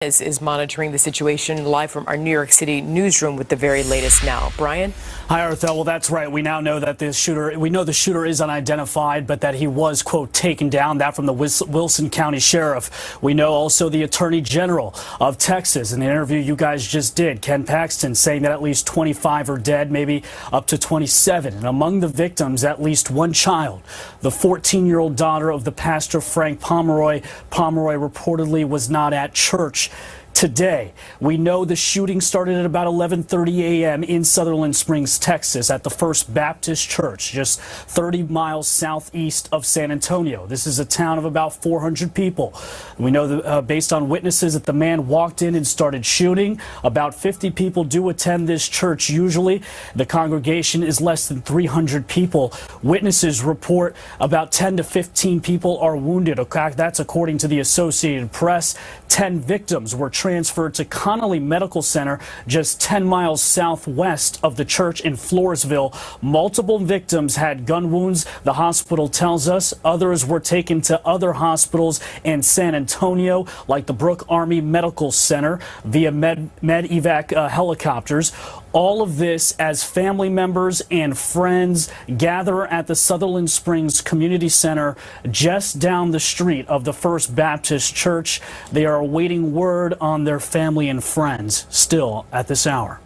Is monitoring the situation live from our New York City newsroom with the very latest now. Brian? Hi, Arthel. Well, that's right. We now know that the shooter is unidentified, but that he was, quote, taken down. That from the Wilson County Sheriff. We know also the Attorney General of Texas in the interview you guys just did, Ken Paxton, saying that at least 25 are dead, maybe up to 27. And among the victims, at least one child, the 14-year-old daughter of the pastor Frank Pomeroy. Pomeroy reportedly was not at church today. We know the shooting started at about 11:30 a.m. in Sutherland Springs, Texas, at the First Baptist Church, just 30 miles southeast of San Antonio. This is a town of about 400 people. We know that, based on witnesses, that the man walked in and started shooting. About 50 people do attend this church usually. The congregation is less than 300 people. Witnesses report about 10 to 15 people are wounded. That's according to the Associated Press. 10 victims were transferred to Connolly Medical Center, just 10 miles southwest of the church in Floresville. Multiple victims had gun wounds, the hospital tells us. Others were taken to other hospitals in San Antonio, like the Brooke Army Medical Center, via medevac helicopters. All of this as family members and friends gather at the Sutherland Springs Community Center just down the street of the First Baptist Church. They are awaiting word on their family and friends still at this hour.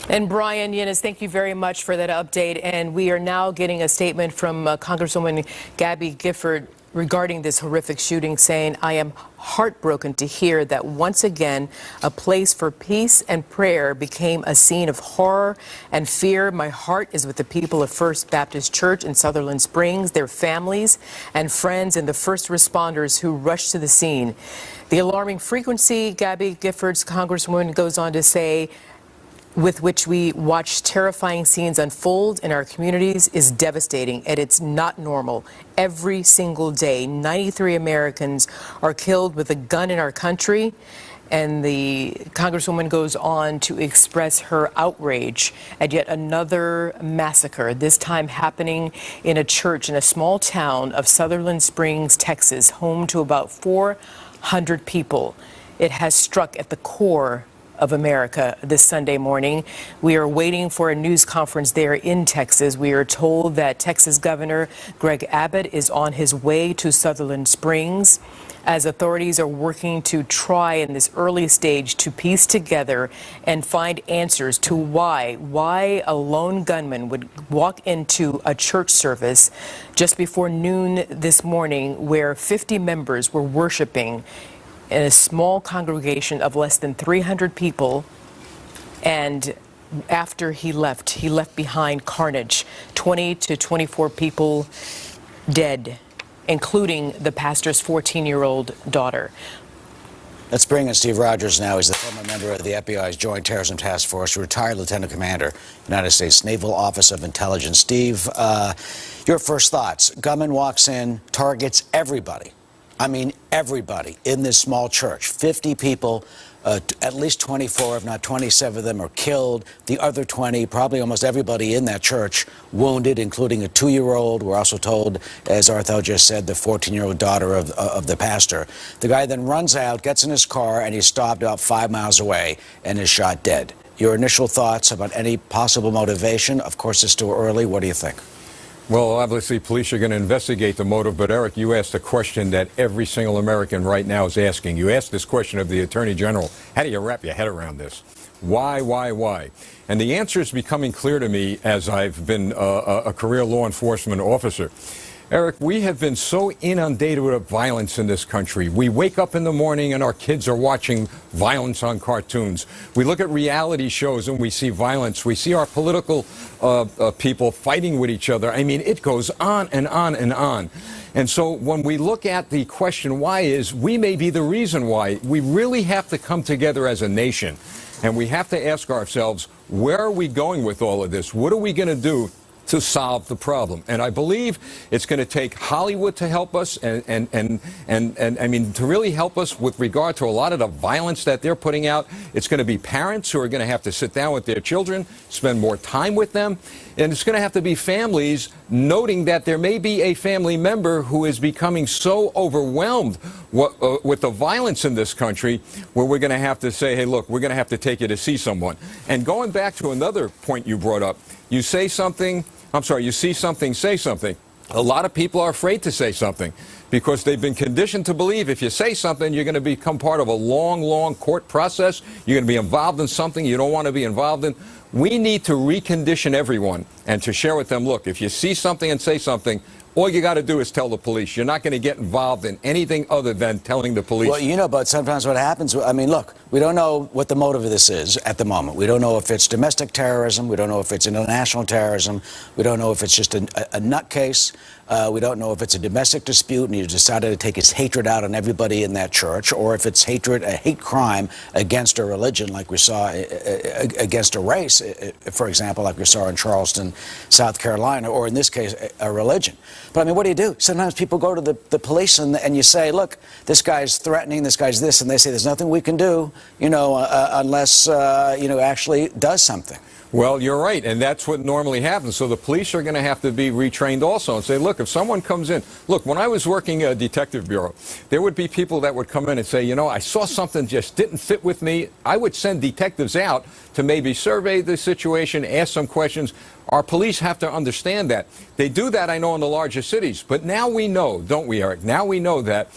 And Brian Yinnes, thank you very much for that update. And we are now getting a statement from Congresswoman Gabby Gifford regarding this horrific shooting, saying, "I am heartbroken to hear that once again a place for peace and prayer became a scene of horror and fear. My heart is with the people of First Baptist Church in Sutherland Springs, their families and friends, and the first responders who rushed to the scene." The alarming frequency, Gabby Gifford's Congresswoman goes on to say, with which we watch terrifying scenes unfold in our communities is devastating, and it's not normal. Every single day, 93 Americans are killed with a gun in our country. And the Congresswoman goes on to express her outrage at yet another massacre, this time happening in a church in a small town of Sutherland Springs, Texas, home to about 400 people. It has struck at the core of America this Sunday morning. We are waiting for a news conference there in Texas. We are told that Texas Governor Greg Abbott is on his way to Sutherland Springs as authorities are working to try in this early stage to piece together and find answers to why a lone gunman would walk into a church service just before noon this morning where 50 members were worshiping in a small congregation of less than 300 people, and after he left behind carnage, 20 to 24 people dead, including the pastor's 14-year-old daughter. Let's bring in Steve Rogers now. He's the former member of the FBI's Joint Terrorism Task Force, retired Lieutenant Commander, United States Naval Office of Intelligence. Steve, your first thoughts. Gunman walks in, targets everybody. I mean, everybody in this small church. 50 people, at least 24, if not 27 of them are killed. The other 20, probably almost everybody in that church, wounded, including a 2-year-old. We're also told, as Arthel just said, the 14-year-old daughter of the pastor. The guy then runs out, gets in his car, and he's stopped about 5 miles away and is shot dead. Your initial thoughts about any possible motivation? Of course, it's still early. What do you think? Well, obviously, police are going to investigate the motive, but Eric, you asked a question that every single American right now is asking. You asked this question of the Attorney General. How do you wrap your head around this? Why? And the answer is becoming clear to me as I've been a career law enforcement officer. Eric, we have been so inundated with violence in this country. We wake up in the morning and our kids are watching violence on cartoons. We look at reality shows and we see violence. We see our political people fighting with each other. I mean, it goes on and on and on. And so when we look at the question why is, we may be the reason why. We really have to come together as a nation. And we have to ask ourselves, where are we going with all of this? What are we going to do to solve the problem. And I believe it's going to take Hollywood to help us and I mean, to really help us with regard to a lot of the violence that they're putting out. It's going to be parents who are going to have to sit down with their children, spend more time with them. And it's going to have to be families noting that there may be a family member who is becoming so overwhelmed with the violence in this country where we're going to have to say, hey, look, we're going to have to take you to see someone. And going back to another point you brought up, you say something, you see something, say something. A lot of people are afraid to say something because they've been conditioned to believe if you say something, you're going to become part of a long, long court process. You're going to be involved in something you don't want to be involved in. We need to recondition everyone and to share with them, look, if you see something and say something, all you got to do is tell the police. You're not going to get involved in anything other than telling the police. Well, you know, but sometimes what happens, I mean, look, we don't know what the motive of this is at the moment. We don't know if it's domestic terrorism. We don't know if it's international terrorism. We don't know if it's just a nutcase. We don't know if it's a domestic dispute and he decided to take his hatred out on everybody in that church, or if it's hatred, a hate crime against a religion like we saw against a race, for example, like we saw in Charleston, South Carolina, or in this case, a religion. But I mean, what do? Sometimes people go to the police and you say, look, this guy's threatening, this guy's this, and they say there's nothing we can do, you know, unless, you know, actually does something. Well, you're right, and that's what normally happens. So the police are going to have to be retrained also and say, look, if someone comes in, look, when I was working at a detective bureau, there would be people that would come in and say, you know, I saw something just didn't fit with me. I would send detectives out to maybe survey the situation, ask some questions. Our police have to understand that. They do that, I know, in the larger cities. But now we know, don't we, Eric? Now we know that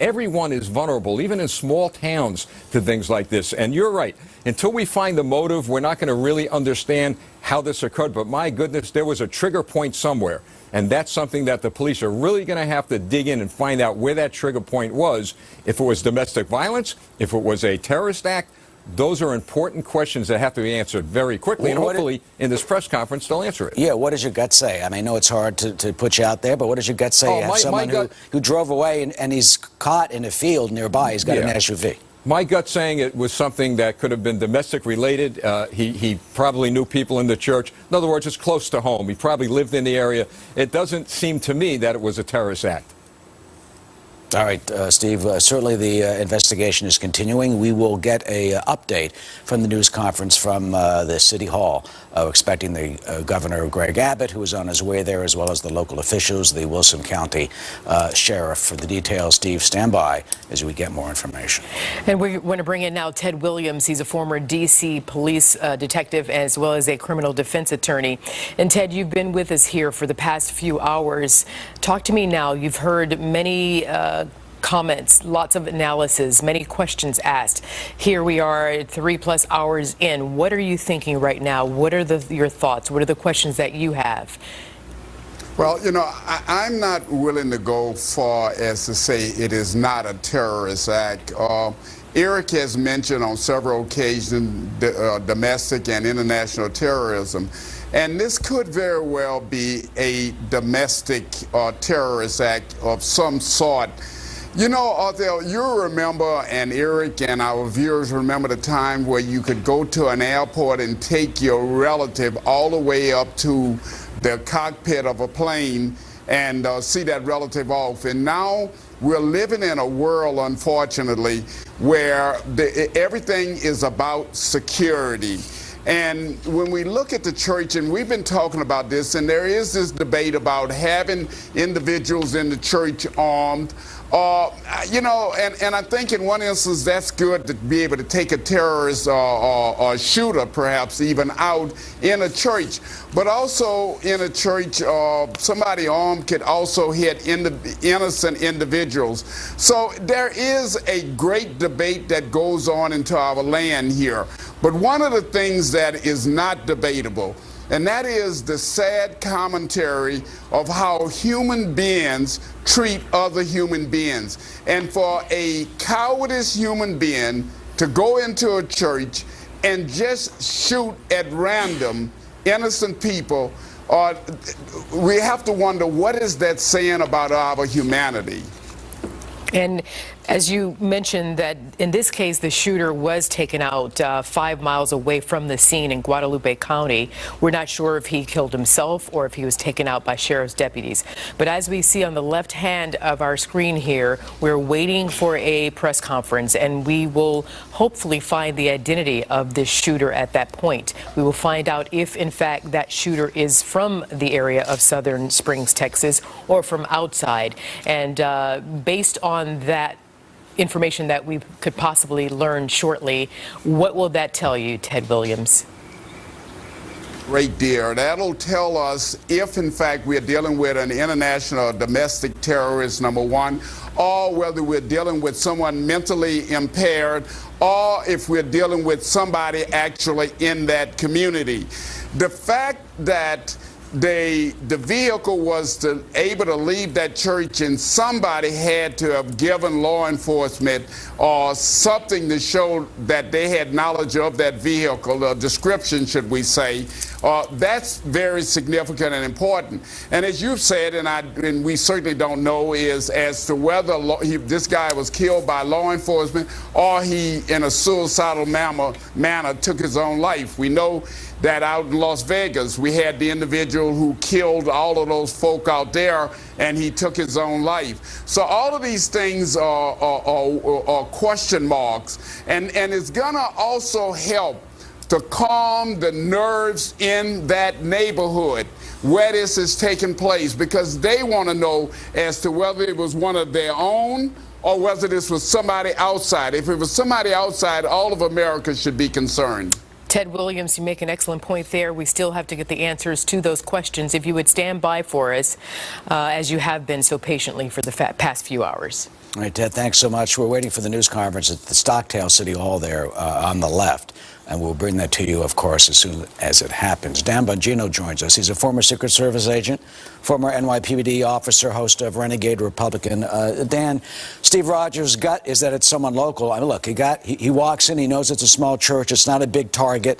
everyone is vulnerable, even in small towns, to things like this. And you're right. Until we find the motive, we're not going to really understand how this occurred. But my goodness, there was a trigger point somewhere. And that's something that the police are really going to have to dig in and find out where that trigger point was. If it was domestic violence, if it was a terrorist act, those are important questions that have to be answered very quickly, and hopefully in this press conference they'll answer it. Yeah, what does your gut say? I mean, I know it's hard to put you out there, but what does your gut say? You have someone who drove away and he's caught in a field nearby. He's got an SUV. My gut saying it was something that could have been domestic related. He probably knew people in the church. In other words, it's close to home. He probably lived in the area. It doesn't seem to me that it was a terrorist act. All right, Steve, certainly the investigation is continuing. We will get an update from the news conference from the City Hall, expecting the Governor Greg Abbott, who is on his way there, as well as the local officials, the Wilson County Sheriff. For the details, Steve, stand by as we get more information. And we want to bring in now Ted Williams. He's a former D.C. police detective as well as a criminal defense attorney. And Ted, you've been with us here for the past few hours. Talk to me now. You've heard many comments, lots of analysis, many questions asked. Here we are 3+ hours in. What are you thinking right now? What are your thoughts? What are the questions that you have? Well, you know, I'm not willing to go far as to say it is not a terrorist act. Eric has mentioned on several occasions domestic and international terrorism. And this could very well be a domestic terrorist act of some sort. You know, Arthur, you remember, and Eric and our viewers remember the time where you could go to an airport and take your relative all the way up to the cockpit of a plane and see that relative off. And now we're living in a world, unfortunately, where everything is about security. And when we look at the church, and we've been talking about this, and there is this debate about having individuals in the church armed. You know, and I think in one instance that's good to be able to take a terrorist or shooter perhaps even out in a church. But also in a church, somebody armed could also hit innocent individuals. So there is a great debate that goes on into our land here. But one of the things that is not debatable, and that is the sad commentary of how human beings treat other human beings. And for a cowardice human being to go into a church and just shoot at random innocent people, we have to wonder, what is that saying about our humanity? And as you mentioned, that in this case, the shooter was taken out 5 miles away from the scene in Guadalupe County. We're not sure if he killed himself or if he was taken out by sheriff's deputies. But as we see on the left hand of our screen here, we're waiting for a press conference, and we will hopefully find the identity of this shooter at that point. We will find out if, in fact, that shooter is from the area of Southern Springs, Texas, or from outside. And based on that information that we could possibly learn shortly, what will that tell you, Ted Williams? Great deal. That'll tell us if, in fact, we're dealing with an international domestic terrorist, number one, or whether we're dealing with someone mentally impaired, or if we're dealing with somebody actually in that community. The fact that the vehicle was able to leave that church, and somebody had to have given law enforcement or something to show that they had knowledge of that vehicle, a description, should we say. That's very significant and important. And as you've said, and we certainly don't know, is as to whether this guy was killed by law enforcement or he, in a suicidal manner, took his own life. We know that out in Las Vegas, we had the individual who killed all of those folk out there, and he took his own life. So all of these things are question marks, and it's gonna also help to calm the nerves in that neighborhood where this is taking place, because they want to know as to whether it was one of their own or whether this was somebody outside. If it was somebody outside, all of America should be concerned. Ted Williams, you make an excellent point there. We still have to get the answers to those questions. If you would stand by for us, as you have been so patiently for the past few hours. All right, Ted, thanks so much. We're waiting for the news conference at the Stockdale City Hall there on the left, and we'll bring that to you, of course, as soon as it happens. Dan Bongino joins us. He's a former Secret Service agent, former NYPD officer, host of Renegade Republican. Dan, Steve Rogers' gut is that it's someone local. I mean, look, he walks in, he knows it's a small church, it's not a big target.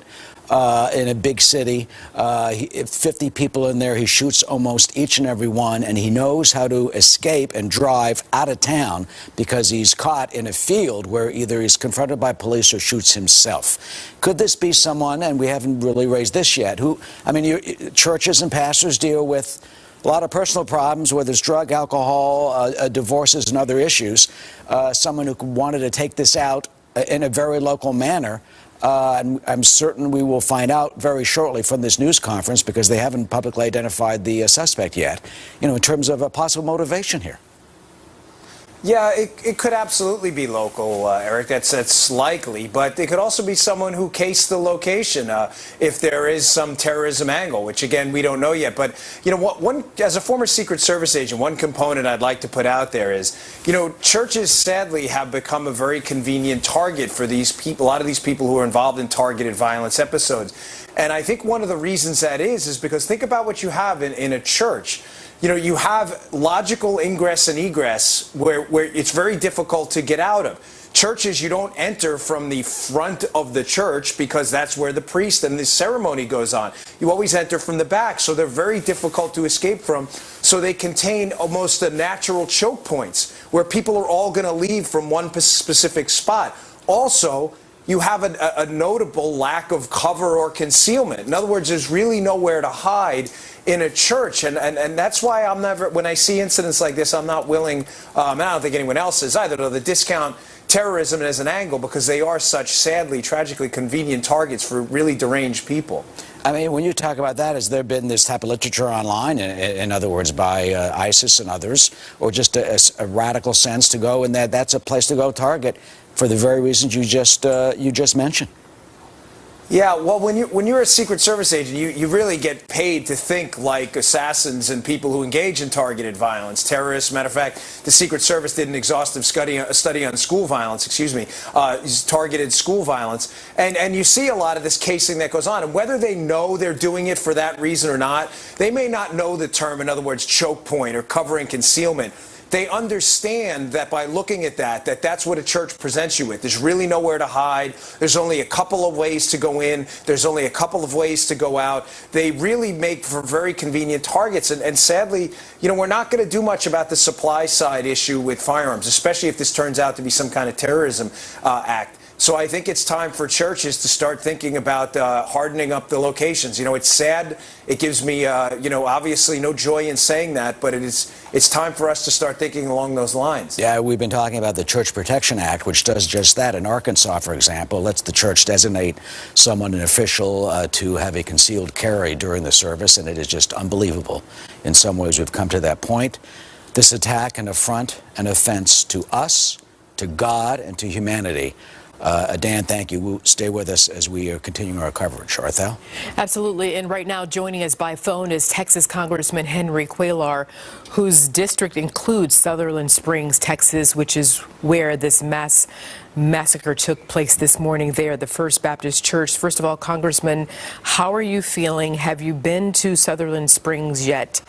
In a big city, 50 people in there, he shoots almost each and every one, and he knows how to escape and drive out of town because he's caught in a field where either he's confronted by police or shoots himself. Could this be someone, and we haven't really raised this yet, who, I mean, churches and pastors deal with a lot of personal problems, whether it's drug, alcohol, divorces, and other issues. Someone who wanted to take this out in a very local manner. And I'm certain we will find out very shortly from this news conference, because they haven't publicly identified the suspect yet, you know, in terms of a possible motivation here. Yeah, it could absolutely be local, Eric. That's likely, but it could also be someone who cased the location if there is some terrorism angle, which again we don't know yet. But you know, as a former Secret Service agent, one component I'd like to put out there is, you know, churches sadly have become a very convenient target for these people. A lot of these people who are involved in targeted violence episodes, and I think one of the reasons that is because think about what you have in a church. You know, you have logical ingress and egress where it's very difficult to get out of. Churches, you don't enter from the front of the church because that's where the priest and the ceremony goes on. You always enter from the back, so they're very difficult to escape from. So they contain almost the natural choke points where people are all going to leave from one specific spot. Also, you have a notable lack of cover or concealment. In other words, there's really nowhere to hide in a church, and that's why I'm never, when I see incidents like this, I'm not willing, and I don't think anyone else is either, to discount terrorism as an angle, because they are such, sadly, tragically convenient targets for really deranged people. I mean, when you talk about that, has there been this type of literature online, in other words, by ISIS and others, or just a radical sense to go in that that's a place to go target for the very reasons you just mentioned? Yeah, well, when you're a Secret Service agent, you really get paid to think like assassins and people who engage in targeted violence, terrorists. Matter of fact, the Secret Service did an exhaustive study on school violence, targeted school violence, and you see a lot of this casing that goes on. And whether they know they're doing it for that reason or not, they may not know the term, in other words, choke point or covering concealment. they understand that by looking at that's what a church presents you with. There's really nowhere to hide. There's only a couple of ways to go in. There's only a couple of ways to go out. They really make for very convenient targets. And sadly, we're not going to do much about the supply side issue with firearms, especially if this turns out to be some kind of terrorism act. So I think it's time for churches to start thinking about hardening up the locations. It's sad. It gives me, obviously no joy in saying that, but it's time for us to start thinking along those lines. Yeah, we've been talking about the Church Protection Act, which does just that. In Arkansas, for example, lets the church designate someone, an official, to have a concealed carry during the service, and it is just unbelievable. In some ways, we've come to that point. This attack, an affront, an offense to us, to God, and to humanity. Dan, thank you. We'll stay with us as we are continuing our coverage. Arthel? Absolutely. And right now joining us by phone is Texas Congressman Henry Cuellar, whose district includes Sutherland Springs, Texas, which is where this massacre took place this morning there at the First Baptist Church. First of all, Congressman, how are you feeling? Have you been to Sutherland Springs yet?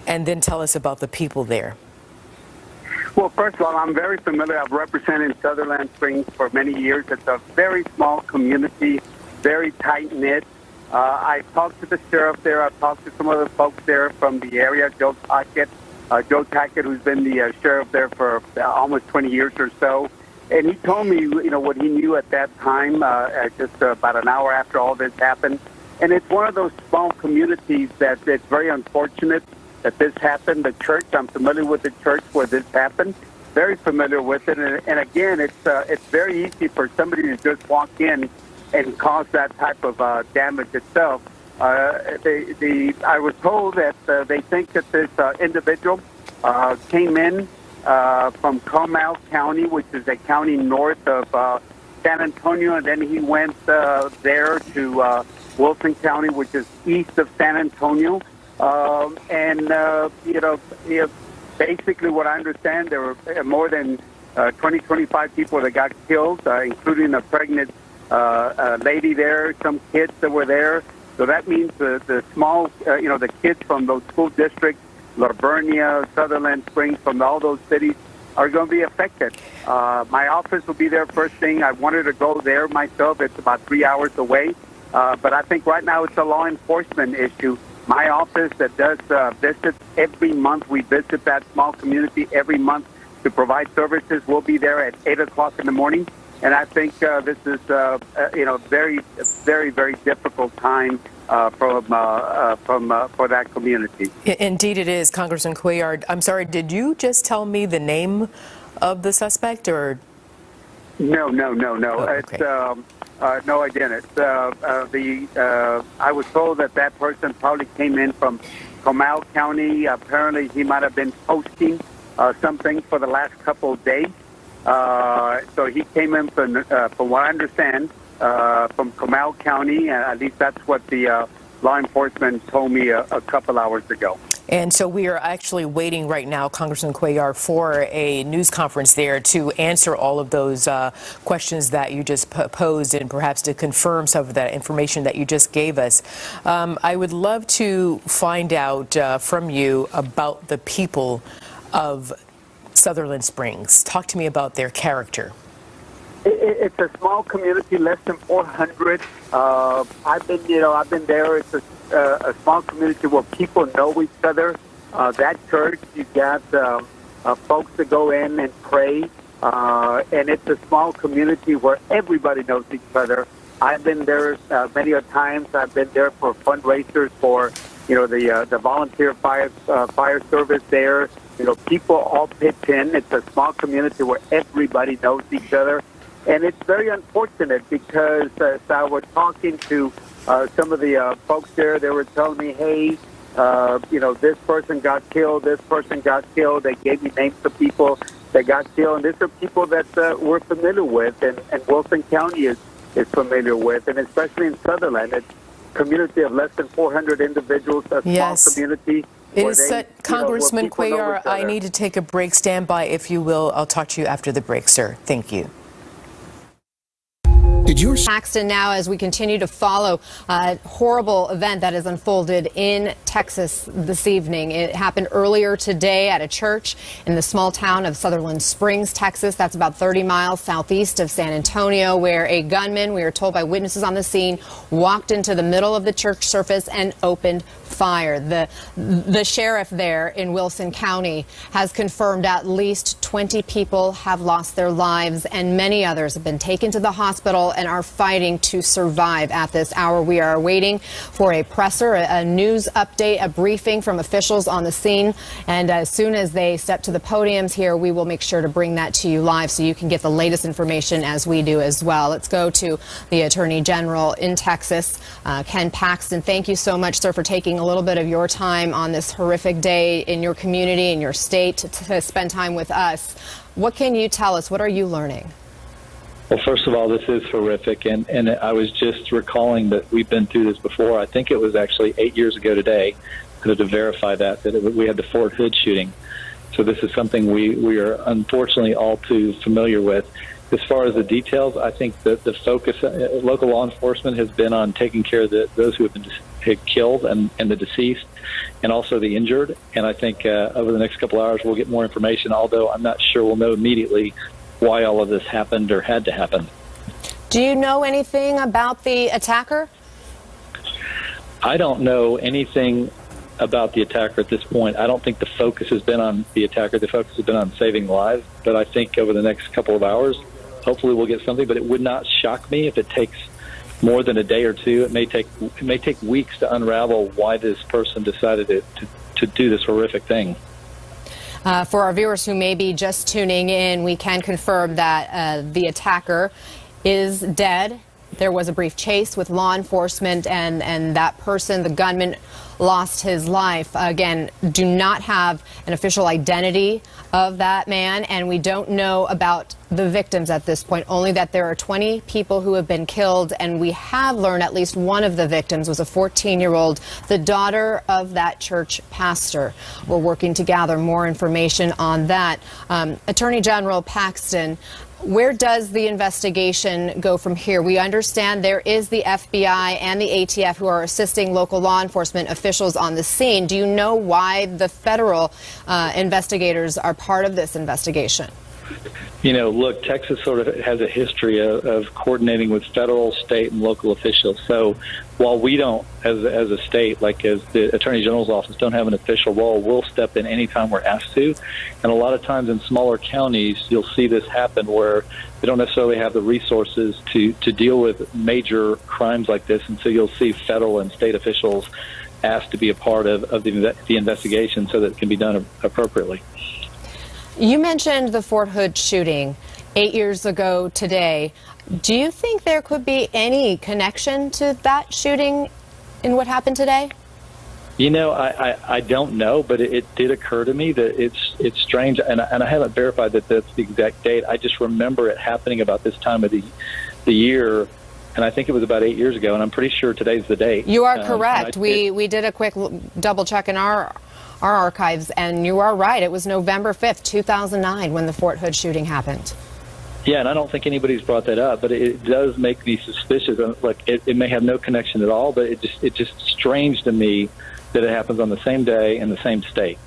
And then tell us about the people there. Well, first of all, I'm very familiar. I've represented Sutherland Springs for many years. It's a very small community, very tight-knit. I talked to the sheriff there. I've talked to some other folks there from the area, Joe Tackett, who's been the sheriff there for almost 20 years or so. And he told me, what he knew at that time, just about an hour after all this happened. And it's one of those small communities that it's very unfortunate that this happened. The church, I'm familiar with the church where this happened, very familiar with it. And again, it's very easy for somebody to just walk in and cause that type of damage itself. I was told that they think that this individual came in from Comal County, which is a county north of San Antonio, and then he went there to Wilson County, which is east of San Antonio. Basically what I understand, there were more than 25 people that got killed, including a pregnant lady there, some kids that were there. So that means the small, the kids from those school districts, Lavernia, Sutherland Springs, from all those cities are going to be affected. My office will be there first thing. I wanted to go there myself. It's about 3 hours away. But I think right now it's a law enforcement issue. My office that does visits every month. We visit that small community every month to provide services. We'll be there at 8 o'clock in the morning. And I think this is, very, very, very difficult time for that community. Indeed it is, Congressman Cuellar. I'm sorry, did you just tell me the name of the suspect, or? No. Oh, okay. No, I didn't. I was told that person probably came in from Comal County. Apparently, he might have been posting something for the last couple of days. So he came in from what I understand, from Comal County. At least that's what the law enforcement told me a couple hours ago. And so we are actually waiting right now, Congressman Cuellar, for a news conference there to answer all of those questions that you just posed and perhaps to confirm some of that information that you just gave us. I would love to find out from you about the people of Sutherland Springs. Talk to me about their character. It's a small community, less than 400. I've been there. It's a small community where people know each other. That church, you've got folks that go in and pray, and it's a small community where everybody knows each other. I've been there many a times. I've been there for fundraisers for, the volunteer fire service there. People all pitch in. It's a small community where everybody knows each other. And it's very unfortunate because as I was talking to some of the folks there, they were telling me, hey, this person got killed, this person got killed. They gave me names of people that got killed. And these are people that we're familiar with and Wilson County is familiar with, and especially in Sutherland. It's a community of less than 400 individuals, a small community. It is Congressman Cuellar, I need to take a break. Stand by, if you will. I'll talk to you after the break, sir. Thank you. Did yours? Paxton now, as we continue to follow a horrible event that has unfolded in Texas this evening. It happened earlier today at a church in the small town of Sutherland Springs, Texas. That's about 30 miles southeast of San Antonio, where a gunman, we are told by witnesses on the scene, walked into the middle of the church service and opened fire. The sheriff there in Wilson County has confirmed at least 20 people have lost their lives and many others have been taken to the hospital and are fighting to survive at this hour. We are waiting for a presser, a news update, a briefing from officials on the scene. And as soon as they step to the podiums here, we will make sure to bring that to you live so you can get the latest information as we do as well. Let's go to the Attorney General in Texas, Ken Paxton. Thank you so much, sir, for taking a little bit of your time on this horrific day in your community, in your state, to spend time with us. What can you tell us? What are you learning? Well, first of all, this is horrific, and I was just recalling that we've been through this before. I think it was actually 8 years ago today, to verify that we had the Fort Hood shooting. So this is something we are unfortunately all too familiar with. As far as the details, I think that the focus, local law enforcement has been on taking care of those who have been killed and the deceased, and also the injured. And I think over the next couple hours we'll get more information, although I'm not sure we'll know immediately why all of this happened or had to happen. Do you know anything about the attacker? I don't know anything about the attacker at this point. I don't think the focus has been on the attacker. The focus has been on saving lives. But I think over the next couple of hours, hopefully we'll get something. But it would not shock me if it takes more than a day or two. It may take weeks to unravel why this person decided to do this horrific thing. For our viewers who may be just tuning in, we can confirm that the attacker is dead. There was a brief chase with law enforcement, and that person, the gunman, lost his life. Again, do not have an official identity of that man, and we don't know about the victims at this point, only that there are 20 people who have been killed, and we have learned at least one of the victims was a 14-year-old, the daughter of that church pastor. We're working to gather more information on that. Attorney General Paxton, where does the investigation go from here? We understand there is the FBI and the ATF who are assisting local law enforcement officials on the scene. Do you know why the federal investigators are part of this investigation? You know, look, Texas sort of has a history of coordinating with federal, state, and local officials. So while we don't, as a state, like as the Attorney General's office, don't have an official role, we'll step in anytime we're asked to. And a lot of times in smaller counties, you'll see this happen where they don't necessarily have the resources to deal with major crimes like this. And so you'll see federal and state officials asked to be a part of the investigation so that it can be done appropriately. You mentioned the Fort Hood shooting 8 years ago today. Do you think there could be any connection to that shooting in what happened today? You know, I don't know, but it did occur to me that it's strange, and I haven't verified that that's the exact date. I just remember it happening about this time of the year, and I think it was about 8 years ago, and I'm pretty sure today's the date. You are correct. We did a quick double check in our archives, and you are right. It was November 5th, 2009 when the Fort Hood shooting happened. Yeah, and I don't think anybody's brought that up, but it does make me suspicious. Like it may have no connection at all, but it's just strange to me that it happens on the same day in the same state.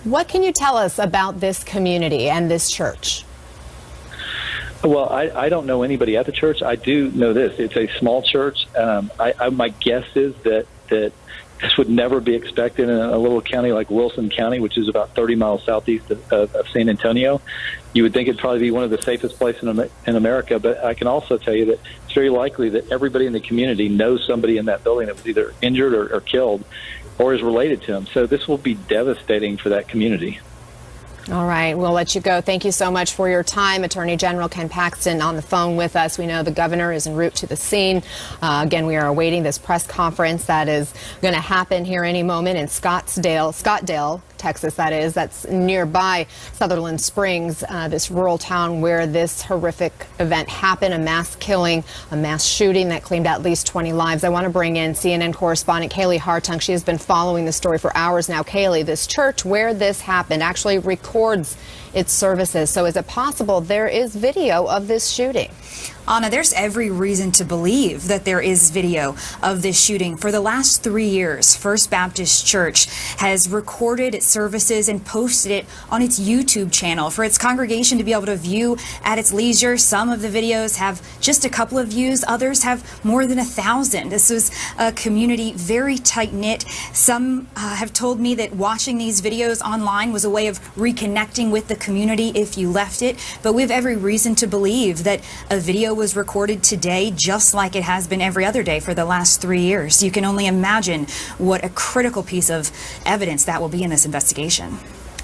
What can you tell us about this community and this church? Well, I don't know anybody at the church. I do know this. It's a small church. My guess is that this would never be expected in a little county like Wilson County, which is about 30 miles southeast of San Antonio. You would think it'd probably be one of the safest places in America, but I can also tell you that it's very likely that everybody in the community knows somebody in that building that was either injured or killed or is related to him. So this will be devastating for that community. All right, we'll let you go. Thank you so much for your time. Attorney General Ken Paxton on the phone with us. We know the governor is en route to the scene. Again, we are awaiting this press conference that is going to happen here any moment in Scottsdale, Texas, that is. That's nearby Sutherland Springs, this rural town where this horrific event happened, a mass killing, a mass shooting that claimed at least 20 lives. I want to bring in CNN correspondent Kaylee Hartung. She has been following the story for hours now. Kaylee, this church where this happened actually records its services. So is it possible there is video of this shooting? Anna, there's every reason to believe that there is video of this shooting. For the last 3 years, First Baptist Church has recorded its services and posted it on its YouTube channel for its congregation to be able to view at its leisure. Some of the videos have just a couple of views, others have more than 1,000. This was a community very tight-knit. Some have told me that watching these videos online was a way of reconnecting with the community if you left it. But we have every reason to believe that a video was recorded today just like it has been every other day for the last 3 years. You can only imagine what a critical piece of evidence that will be in this investigation.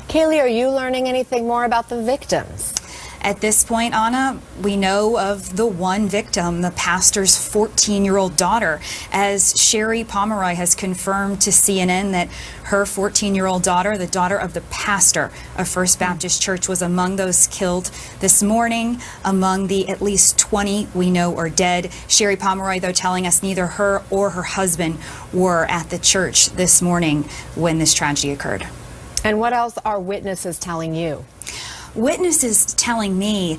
Kaylee, are you learning anything more about the victims? At this point, Anna, we know of the one victim, the pastor's 14-year-old daughter, as Sherry Pomeroy has confirmed to CNN that her 14-year-old daughter, the daughter of the pastor of First Baptist Church, was among those killed this morning. Among the at least 20 we know are dead. Sherry Pomeroy, though, telling us neither her or her husband were at the church this morning when this tragedy occurred. And what else are witnesses telling you? Witnesses telling me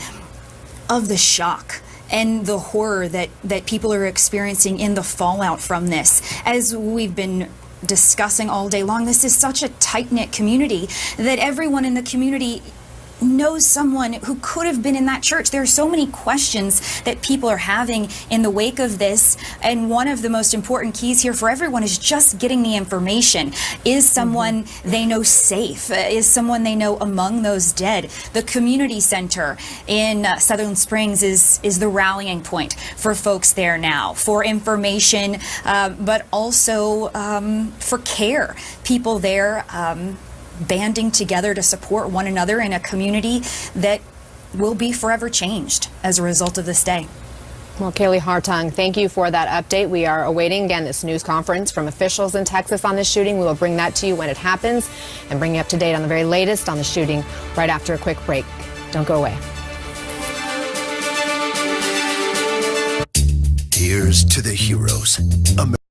of the shock and the horror that people are experiencing in the fallout from this. As we've been discussing all day long, this is such a tight-knit community that everyone in the community knows someone who could have been in that church. There are so many questions that people are having in the wake of this, and one of the most important keys here for everyone is just getting the information. Is someone they know safe? Is someone they know among those dead? The community center in Sutherland Springs is the rallying point for folks there now, for information, but also for care. People there banding together to support one another in a community that will be forever changed as a result of this day. Well, Kaylee Hartung, thank you for that update. We are awaiting, again, this news conference from officials in Texas on this shooting. We will bring that to you when it happens and bring you up to date on the very latest on the shooting right after a quick break. Don't go away. Here's to the heroes.